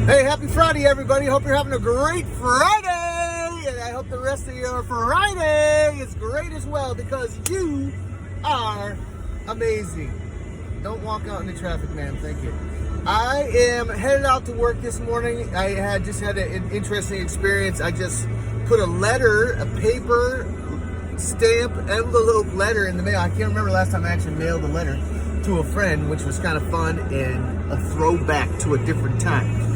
Hey, happy Friday, everybody. Hope you're having a great Friday. And I hope the rest of your Friday is great as well, because you are amazing. Don't walk out in the traffic, man. Thank you. I am headed out to work this morning. I had an interesting experience. I just put a paper stamp envelope letter in the mail. I can't remember last time I actually mailed a letter to a friend, which was kind of fun and a throwback to a different time.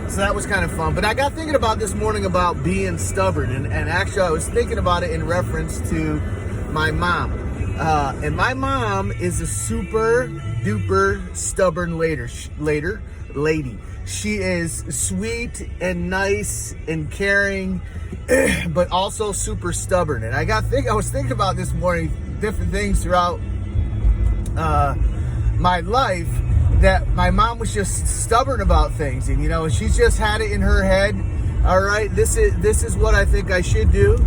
So that was kind of fun. But I got thinking about this morning about being stubborn, and actually I was thinking about it in reference to my mom. And my mom is a super duper stubborn lady. She is sweet and nice and caring, but also super stubborn. And I was thinking about this morning different things throughout my life, that my mom was just stubborn about things, and she's just had it in her head. All right, this is what I think I should do,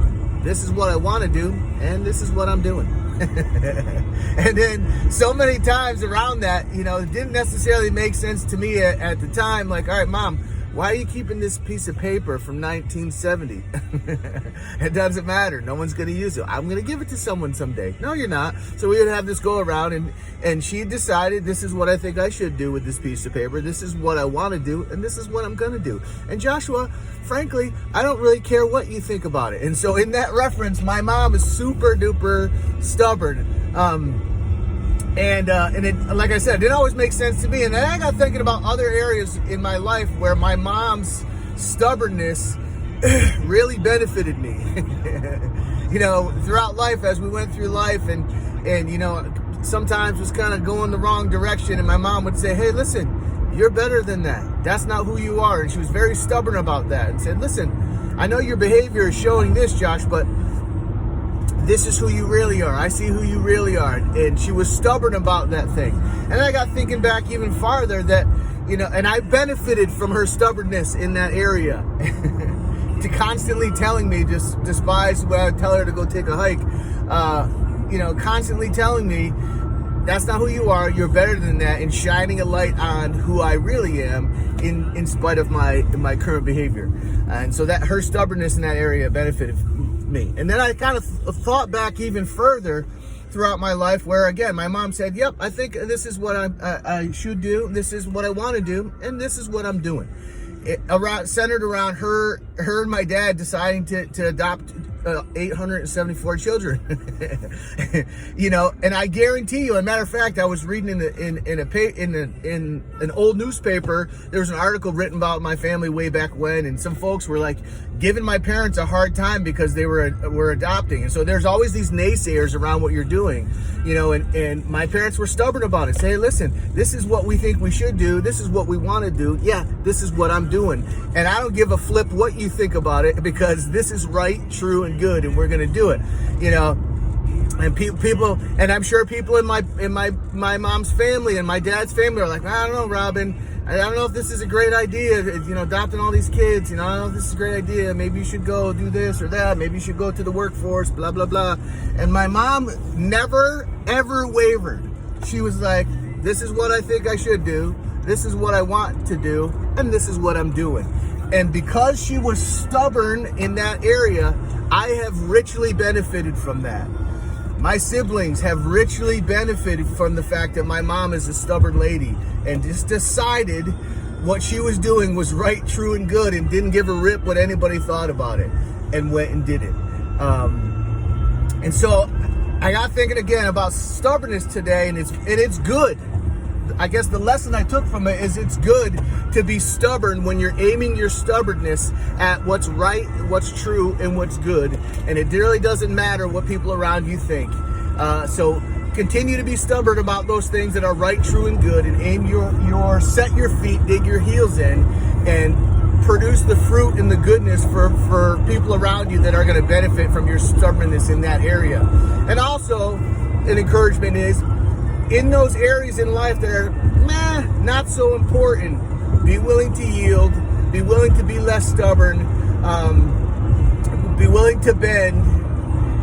this is what I want to do, and this is what I'm doing. And then so many times around that, it didn't necessarily make sense to me at the time. Like, all right, Mom, why are you keeping this piece of paper from 1970? It doesn't matter. No one's going to use it. I'm going to give it to someone someday. No, you're not. So we would have this go around, and she decided, this is what I think I should do with this piece of paper. This is what I want to do, and this is what I'm going to do. And Joshua, frankly, I don't really care what you think about it. And so in that reference, my mom is super duper stubborn. And it, like I said, it didn't always make sense to me. And then I got thinking about other areas in my life where my mom's stubbornness really benefited me. Throughout life, as we went through life, and sometimes was kind of going the wrong direction, and my mom would say, hey, listen, you're better than that. That's not who you are. And she was very stubborn about that, and said, listen, I know your behavior is showing this, Josh, but this is who you really are. I see who you really are. And she was stubborn about that thing. And I got thinking back even farther that, and I benefited from her stubbornness in that area. To constantly telling me, just despise when I tell her to go take a hike, constantly telling me, that's not who you are, you're better than that, and shining a light on who I really am in spite of my current behavior. And so that her stubbornness in that area benefited me. And then I kind of thought back even further throughout my life, where again my mom said, yep, I think this is what I should do, this is what I want to do, and this is what I'm doing. Centered around her and my dad deciding to adopt 874 children. And I guarantee you, as a matter of fact, I was reading in an old newspaper, there was an article written about my family way back when, and some folks were like giving my parents a hard time because they were adopting. And so there's always these naysayers around what you're doing, and my parents were stubborn about it. Say, hey, listen, this is what we think we should do, this is what we want to do, yeah, this is what I'm doing, and I don't give a flip what you think about it, because this is right, true, and good, and we're gonna do it. And people, and I'm sure people in my mom's family and my dad's family are like, I don't know, Robin, I don't know if this is a great idea, adopting all these kids, I don't know if this is a great idea, maybe you should go do this or that, maybe you should go to the workforce, blah blah blah. And my mom never ever wavered. She was like, this is what I think I should do, this is what I want to do, and this is what I'm doing. And because she was stubborn in that area, I have richly benefited from that. My siblings have richly benefited from the fact that my mom is a stubborn lady and just decided what she was doing was right, true, and good, and didn't give a rip what anybody thought about it, and went and did it. And so I got thinking again about stubbornness today, and it's good. I guess the lesson I took from it is it's good to be stubborn when you're aiming your stubbornness at what's right, what's true, and what's good. And it really doesn't matter what people around you think. So continue to be stubborn about those things that are right, true, and good, and aim set your feet, dig your heels in, and produce the fruit and the goodness for people around you that are going to benefit from your stubbornness in that area. And also, an encouragement is, in those areas in life that are not so important, be willing to yield, be willing to be less stubborn, be willing to bend,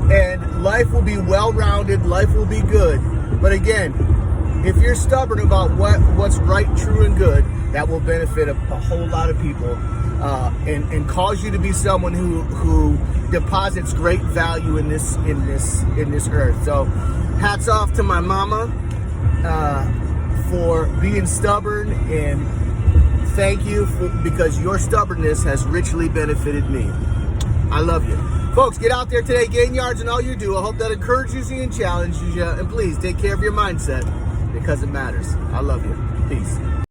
and life will be well-rounded, life will be good. But again, if you're stubborn about what's right, true, and good, that will benefit a whole lot of people, and cause you to be someone who deposits great value in this earth. So, hats off to my mama for being stubborn, and thank you because your stubbornness has richly benefited me. I love you. Folks, get out there today, gain yards in all you do. I hope that encourages you and challenges you. And please take care of your mindset because it matters. I love you. Peace.